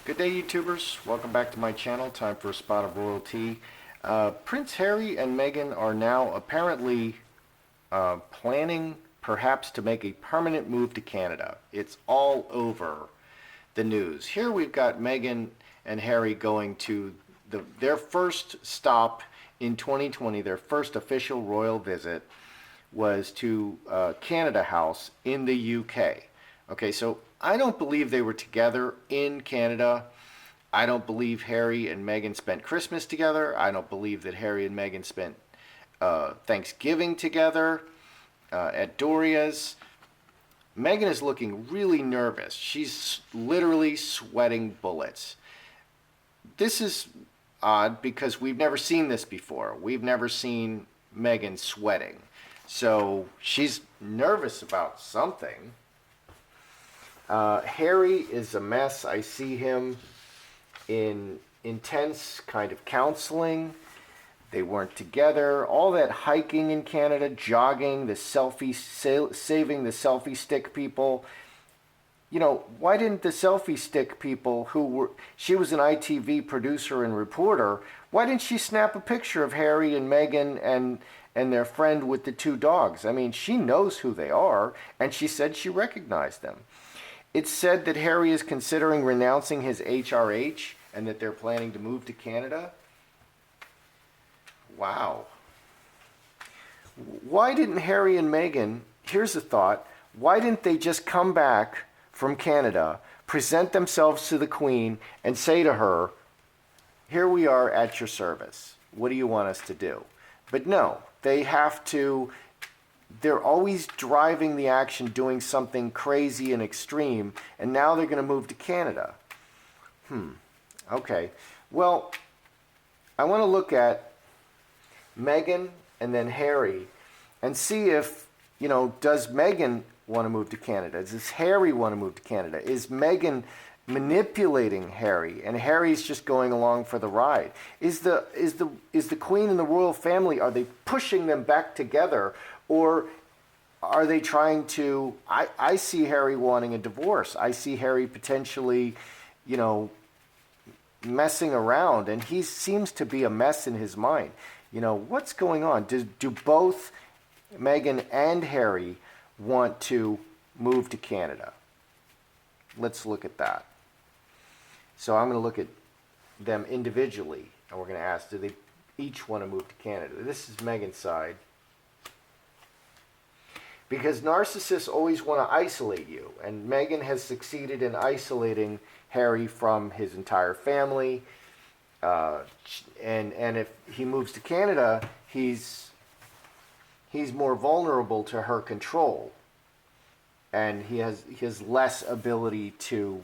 Good day, YouTubers. Welcome back to my channel. Time for a spot of royalty. Prince Harry and Meghan are now apparently planning perhaps to make a permanent move to Canada. It's all over the news. Here we've got Meghan and Harry going to their first stop in 2020, their first official royal visit was to Canada House in the UK. Okay, so I don't believe they were together in Canada. I don't believe Harry and Meghan spent Christmas together. I don't believe that Harry and Meghan spent Thanksgiving together at Doria's. Meghan is looking really nervous. She's literally sweating bullets. This is odd because we've never seen this before. We've never seen Meghan sweating. So she's nervous about something. Harry is a mess. I see him in intense kind of counseling. They weren't together. All that hiking in Canada, jogging, the selfie, saving the selfie stick people. You know, why didn't the selfie stick people she was an ITV producer and reporter, why didn't she snap a picture of Harry and Meghan and their friend with the two dogs? I mean, she knows who they are, and she said she recognized them. It's said that Harry is considering renouncing his HRH and that they're planning to move to Canada. Wow. Why didn't Harry and Meghan, here's a thought, why didn't they just come back from Canada, present themselves to the Queen, and say to her, here we are at your service. What do you want us to do? But no, they're always driving the action, doing something crazy and extreme, and now they're going to move to Canada. Okay. Well, I want to look at Meghan and then Harry and see if, does Meghan want to move to Canada? Does Harry want to move to Canada? Is Meghan manipulating Harry and Harry's just going along for the ride? Is the Queen and the royal family, are they pushing them back together, or are they trying to, I see Harry wanting a divorce. I see Harry potentially, messing around, and he seems to be a mess in his mind. What's going on? Do both Meghan and Harry want to move to Canada? Let's look at that. So I'm going to look at them individually, and we're going to ask, do they each want to move to Canada? This is Meghan's side. Because narcissists always want to isolate you, and Meghan has succeeded in isolating Harry from his entire family. And if he moves to Canada, he's more vulnerable to her control, and he has less ability to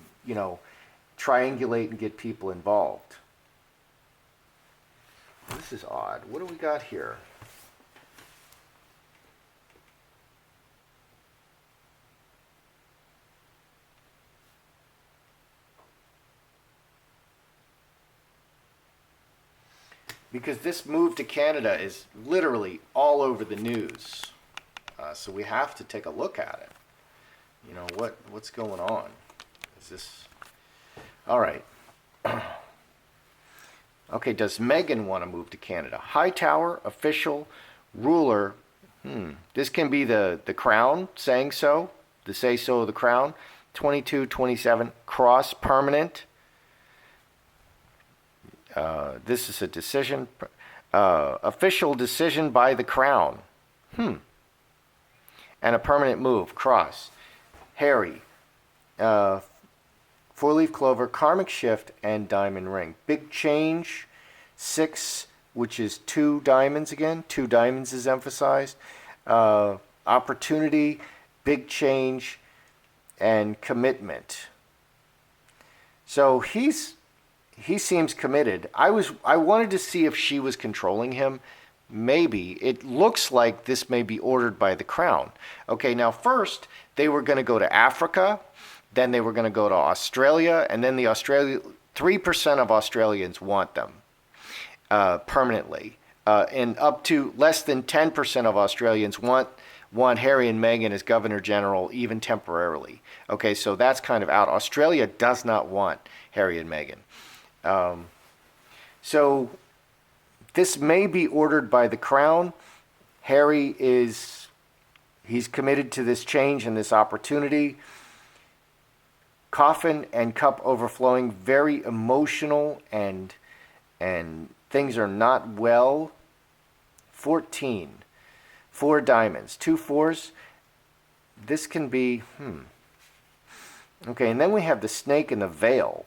triangulate and get people involved. This is odd. What do we got here? Because this move to Canada is literally all over the news. So we have to take a look at it. What's going on? Is this... All right. Okay, does Meghan want to move to Canada? Hightower, official, ruler. This can be the crown saying so, the say-so of the crown. 22, 27, cross, permanent. This is a decision, official decision by the crown. And a permanent move, cross. Harry, four-leaf clover, karmic shift, and diamond ring. Big change, 6, which is 2 diamonds again. 2 diamonds is emphasized. Opportunity, big change, and commitment. So he seems committed. I wanted to see if she was controlling him. Maybe. It looks like this may be ordered by the crown. Okay, now first, they were going to go to Africa, then they were going to go to Australia, and then 3% of Australians want them permanently. And up to less than 10% of Australians want want Harry and Meghan as Governor General, even temporarily. Okay, so that's kind of out. Australia does not want Harry and Meghan. So this may be ordered by the Crown. Harry he's committed to this change and this opportunity. Coffin and cup overflowing, very emotional, and things are not well. 14. 4 diamonds. 2 fours. This can be, Okay, and then we have the snake and the veil.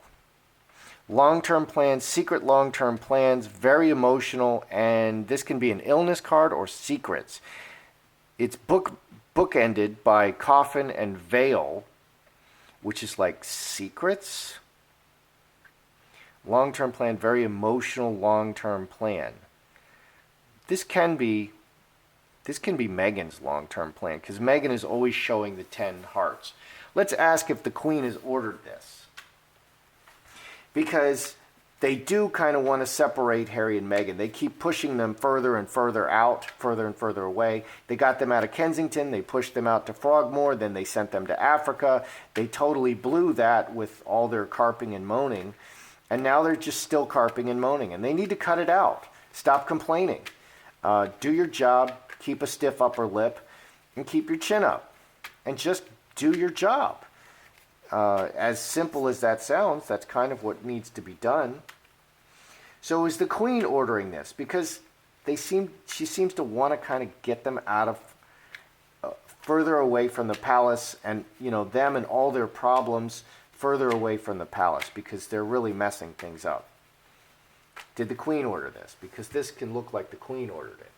Long-term plans, secret long-term plans, very emotional, and this can be an illness card or secrets. It's bookended by coffin and veil, which is like secrets. Long-term plan, very emotional long-term plan. This can be Meghan's long-term plan, because Meghan is always showing the 10 hearts. Let's ask if the Queen has ordered this, because they do kind of want to separate Harry and Meghan. They keep pushing them further and further out, further and further away. They got them out of Kensington. They pushed them out to Frogmore. Then they sent them to Africa. They totally blew that with all their carping and moaning. And now they're just still carping and moaning. And they need to cut it out. Stop complaining. Do your job. Keep a stiff upper lip. And keep your chin up. And just do your job. As simple as that sounds, that's kind of what needs to be done. So is the Queen ordering this? Because she seems to want to kind of get them out of further away from the palace, and them and all their problems further away from the palace, because they're really messing things up. Did the Queen order this? Because this can look like the Queen ordered it.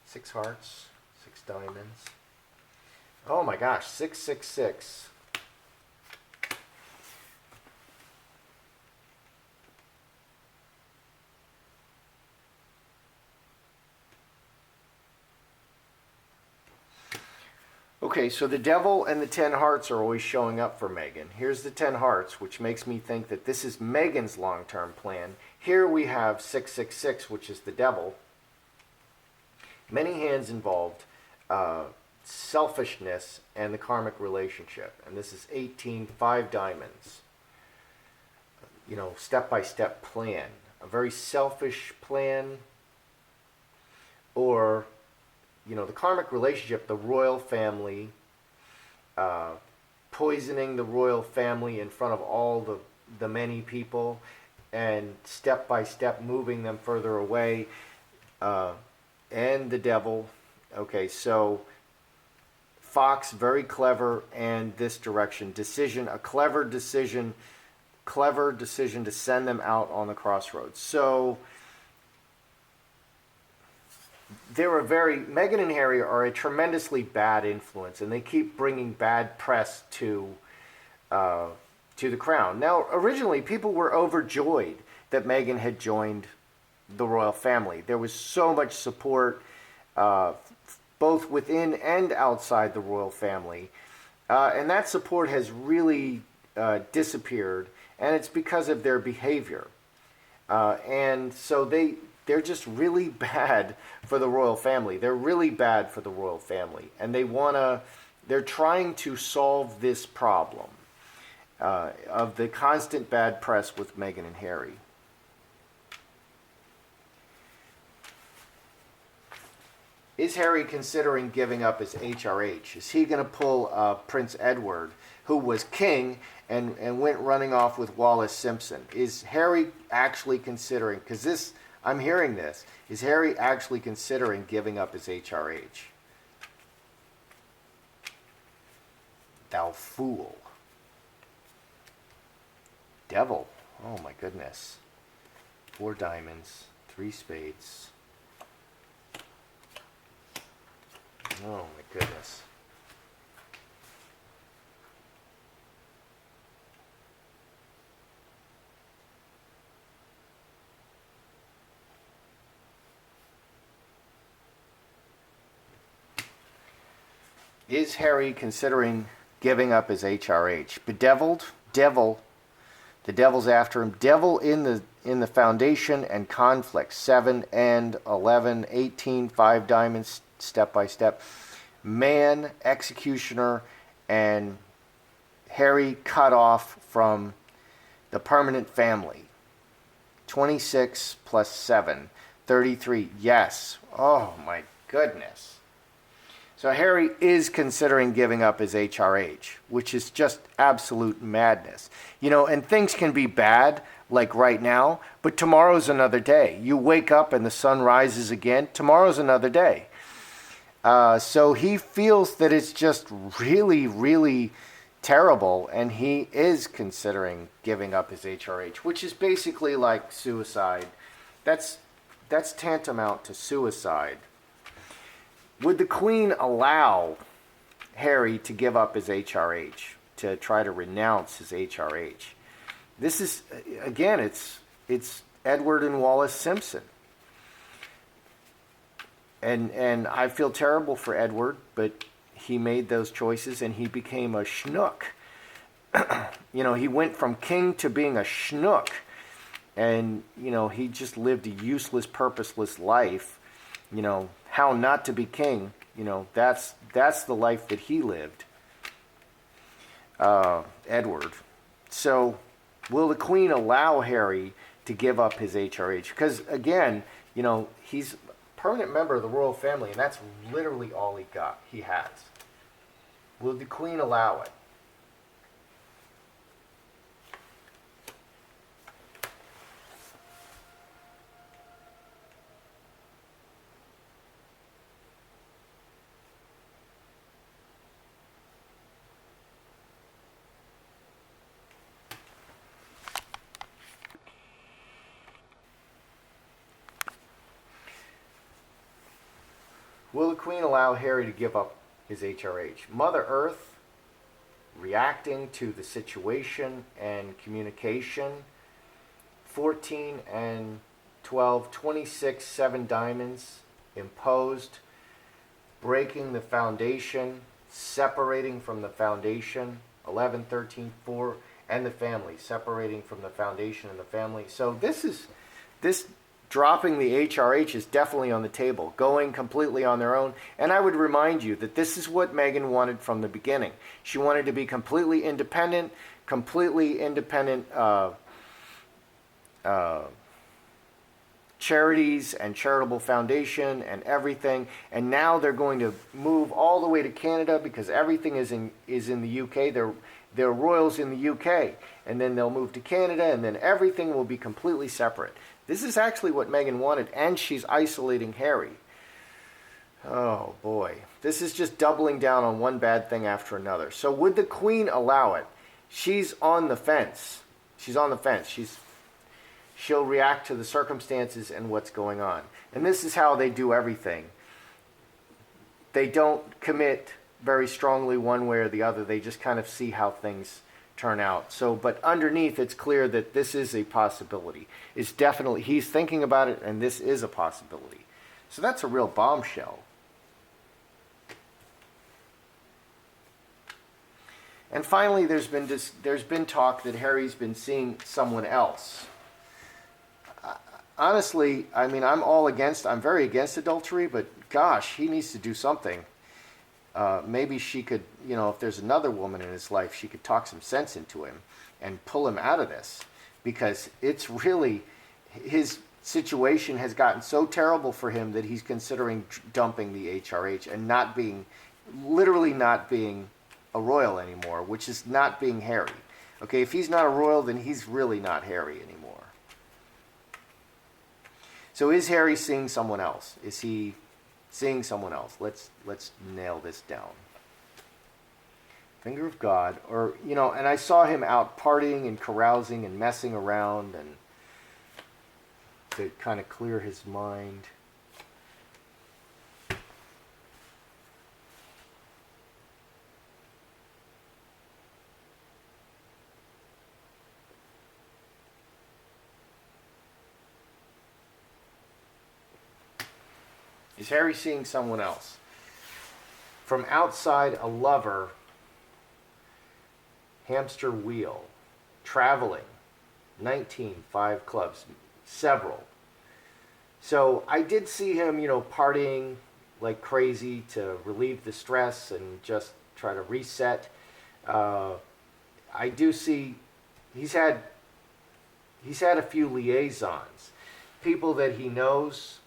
6 hearts, 6 diamonds. Oh my gosh, 666. Okay, so the devil and the 10 hearts are always showing up for Meghan. Here's the 10 hearts, which makes me think that this is Meghan's long-term plan. Here we have 666, which is the devil. Many hands involved, selfishness, and the karmic relationship. And this is 18, 5 diamonds. Step-by-step plan. A very selfish plan, or the karmic relationship, the royal family, poisoning the royal family in front of all the many people, and step by step moving them further away, and the devil. Okay, so Fox, very clever, and this direction. Decision, a clever decision to send them out on the crossroads. So Meghan and Harry are a tremendously bad influence, and they keep bringing bad press to the Crown. Now, originally, people were overjoyed that Meghan had joined the royal family. There was so much support, both within and outside the royal family, and that support has really disappeared, and it's because of their behavior. And so they're just really bad for the royal family. They're really bad for the royal family. And they're trying to solve this problem of the constant bad press with Meghan and Harry. Is Harry considering giving up his HRH? Is he going to pull Prince Edward, who was king and went running off with Wallis Simpson? Is Harry actually considering, because I'm hearing this, is Harry actually considering giving up his HRH? Thou fool. Devil. Oh my goodness. 4 diamonds, 3 spades. Oh my goodness. Is Harry considering giving up his HRH? Bedeviled, devil. The devil's after him. Devil in the foundation and conflict. 7 and 11, 18, 5 diamonds, step by step. man, executioner, and Harry cut off from the permanent family. 26 plus 7, 33. Yes. Oh my goodness. So Harry is considering giving up his HRH, which is just absolute madness. You know, and things can be bad, like right now, but tomorrow's another day. You wake up and the sun rises again. Tomorrow's another day. So he feels that it's just really, really terrible, and he is considering giving up his HRH, which is basically like suicide. That's tantamount to suicide. Would the Queen allow Harry to give up his HRH, to try to renounce his HRH? This is, again, it's Edward and Wallace Simpson. And I feel terrible for Edward, but he made those choices and he became a schnook. You know, he went from king to being a schnook. And, you know, he just lived a useless, purposeless life. You know, how not to be king, you know, that's the life that he lived, Edward. So, will the Queen allow Harry to give up his HRH? Because, again, you know, he's a permanent member of the royal family, and that's literally all he has. Will the Queen allow it? Will the Queen allow Harry to give up his HRH? Mother Earth reacting to the situation and communication. 14 and 12, 26, 7 diamonds imposed, breaking the foundation, separating from the foundation. 11, 13, 4, and the family, separating from the foundation and the family. So this dropping the HRH is definitely on the table, going completely on their own. And I would remind you that this is what Meghan wanted from the beginning. She wanted to be completely independent charities and charitable foundation and everything. And now they're going to move all the way to Canada because everything is in the UK. They're royals in the UK, and then they'll move to Canada, and then everything will be completely separate. This is actually what Meghan wanted, and she's isolating Harry. Oh boy, this is just doubling down on one bad thing after another. So would the Queen allow it? She's on the fence. She's on the fence. She'll react to the circumstances and what's going on. And this is how they do everything. They don't commit very strongly one way or the other. They just kind of see how things turn out. So, but underneath, it's clear that this is a possibility. It's definitely, he's thinking about it, and this is a possibility. So that's a real bombshell. And finally, there's been talk that Harry's been seeing someone else. Honestly, I mean, I'm very against adultery, but gosh, he needs to do something. Maybe she could, you know, if there's another woman in his life, she could talk some sense into him and pull him out of this, because it's really, his situation has gotten so terrible for him that he's considering dumping the HRH and literally not being a royal anymore, which is not being Harry. Okay, if he's not a royal, then he's really not Harry anymore. So is Harry seeing someone else? Is he seeing someone else? Let's nail this down. Finger of God, or, you know, and I saw him out partying and carousing and messing around, and to kind of clear his mind. Is Harry seeing someone else? From outside, a lover, hamster wheel, traveling, 19, 5 clubs, several. So I did see him, you know, partying like crazy to relieve the stress and just try to reset. I do see he's had a few liaisons, people that he knows,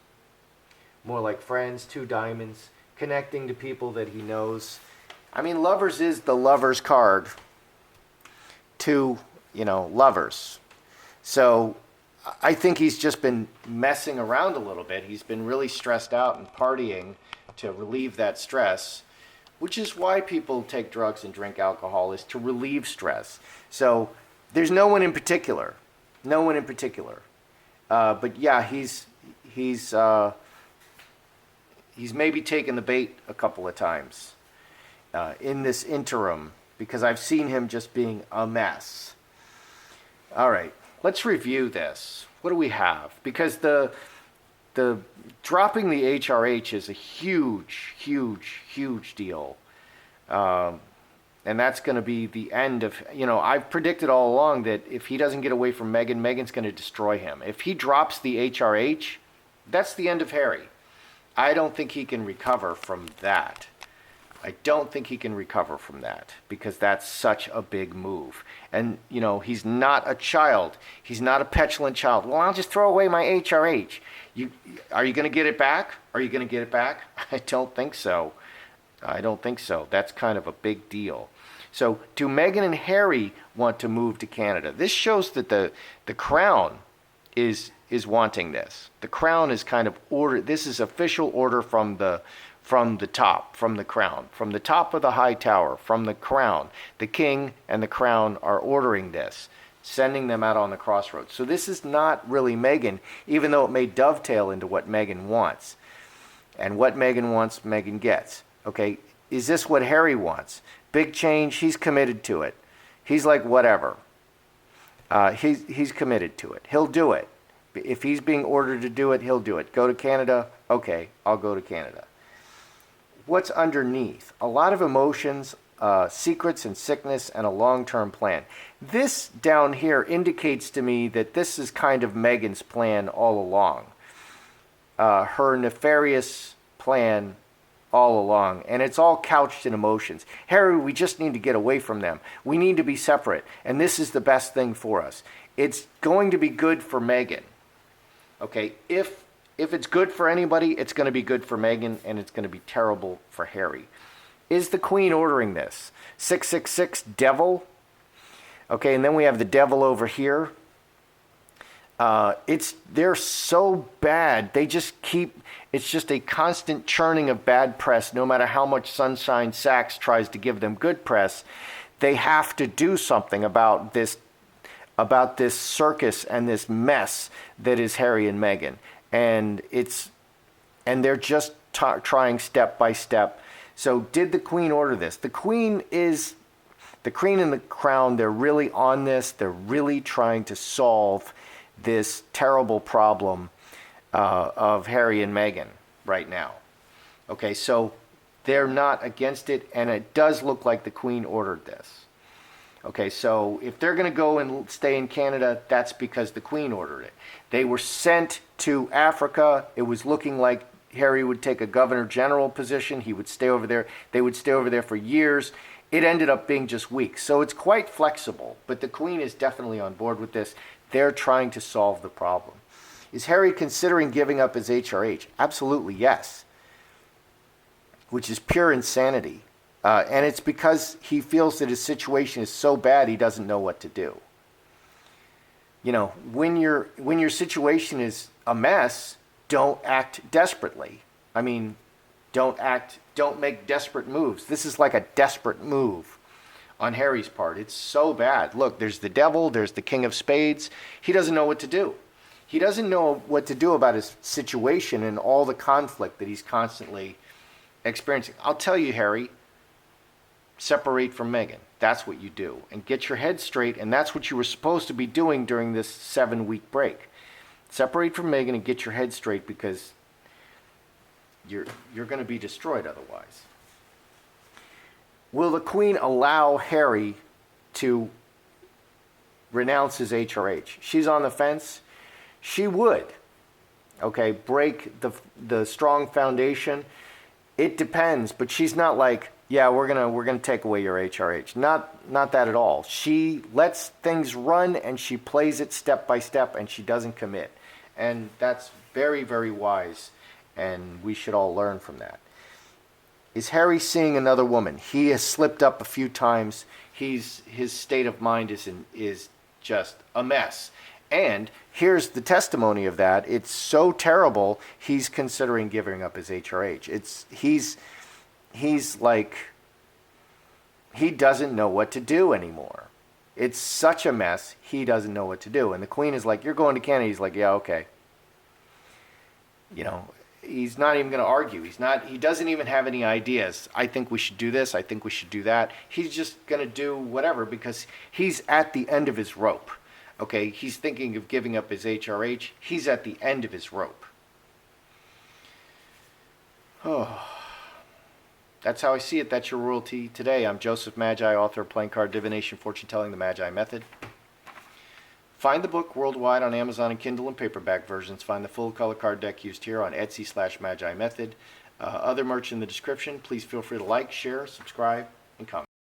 more like friends, two diamonds, connecting to people that he knows. I mean, lovers is the lover's card to, lovers. So I think he's just been messing around a little bit. He's been really stressed out and partying to relieve that stress, which is why people take drugs and drink alcohol, is to relieve stress. So there's no one in particular. No one in particular. But yeah, he's maybe taken the bait a couple of times in this interim, because I've seen him just being a mess. All right, let's review this. What do we have? Because the dropping the HRH is a huge, huge, huge deal. And that's going to be the end of, I've predicted all along that if he doesn't get away from Meghan, Meghan's going to destroy him. If he drops the HRH, that's the end of Harry. I don't think he can recover from that. I don't think he can recover from that, because that's such a big move. And, he's not a child. He's not a petulant child. Well, I'll just throw away my HRH. Are you going to get it back? Are you going to get it back? I don't think so. I don't think so. That's kind of a big deal. So do Meghan and Harry want to move to Canada? This shows that the Crown is wanting this. The Crown is kind of ordered. This is official order from the top, from the Crown, from the top of the high tower, from the Crown. The King and the Crown are ordering this, sending them out on the crossroads. So this is not really Meghan, even though it may dovetail into what Meghan wants. And what Meghan wants, Meghan gets. Okay, is this what Harry wants? Big change, he's committed to it. He's like, whatever. He's committed to it. He'll do it. If he's being ordered to do it, he'll do it. Go to Canada? Okay, I'll go to Canada. What's underneath? A lot of emotions, secrets and sickness, and a long-term plan. This down here indicates to me that this is kind of Meghan's plan all along. Her nefarious plan all along, and it's all couched in emotions. Harry, we just need to get away from them. We need to be separate, and this is the best thing for us. It's going to be good for Meghan. Okay, if it's good for anybody, it's going to be good for Meghan, and it's going to be terrible for Harry. Is the Queen ordering this? 666 devil. Okay, and then we have the devil over here. They're so bad. They just keep, it's just a constant churning of bad press. No matter how much Sunshine Sachs tries to give them good press, they have to do something about this circus and this mess that is Harry and Meghan. And they're just trying step by step. So did the Queen order this? The Queen and the Crown, they're really on this. They're really trying to solve this terrible problem of Harry and Meghan right now. Okay, so they're not against it, and it does look like the Queen ordered this. Okay, so if they're going to go and stay in Canada, that's because the Queen ordered it. They were sent to Africa. It was looking like Harry would take a governor general position. He would stay over there. They would stay over there for years. It ended up being just weeks. So it's quite flexible, but the Queen is definitely on board with this. They're trying to solve the problem. Is Harry considering giving up his HRH? Absolutely, yes. Which is pure insanity. And it's because he feels that his situation is so bad he doesn't know what to do. When your situation is a mess, don't act desperately. I mean, don't make desperate moves. This is like a desperate move on Harry's part. It's so bad. Look, there's the devil, there's the King of Spades. He doesn't know what to do. He doesn't know what to do about his situation and all the conflict that he's constantly experiencing. I'll tell you, Harry, separate from Meghan. That's what you do. And get your head straight, and that's what you were supposed to be doing during this 7-week break. Separate from Meghan and get your head straight, because you're going to be destroyed otherwise. Will the Queen allow Harry to renounce his HRH? She's on the fence. She would. Okay, break the strong foundation. It depends, but she's not like, yeah, we're gonna take away your HRH. Not that at all. She lets things run and she plays it step by step and she doesn't commit. And that's very, very wise, and we should all learn from that. Is Harry seeing another woman? He has slipped up a few times. His state of mind is just a mess. And here's the testimony of that. It's so terrible, he's considering giving up his HRH. He's like, he doesn't know what to do anymore. It's such a mess, he doesn't know what to do. And the Queen is like, you're going to Canada. He's like, yeah, okay. You know, he's not even going to argue. He doesn't even have any ideas. I think we should do this. I think we should do that. He's just going to do whatever because he's at the end of his rope. Okay, he's thinking of giving up his HRH. He's at the end of his rope. Oh, that's how I see it. That's your royalty today. I'm Joseph Magi, author of Playing Card Divination, Fortune Telling, the Magi Method. Find the book worldwide on Amazon and Kindle and paperback versions. Find the full color card deck used here on Etsy/Magi Method. Other merch in the description. Please feel free to like, share, subscribe, and comment.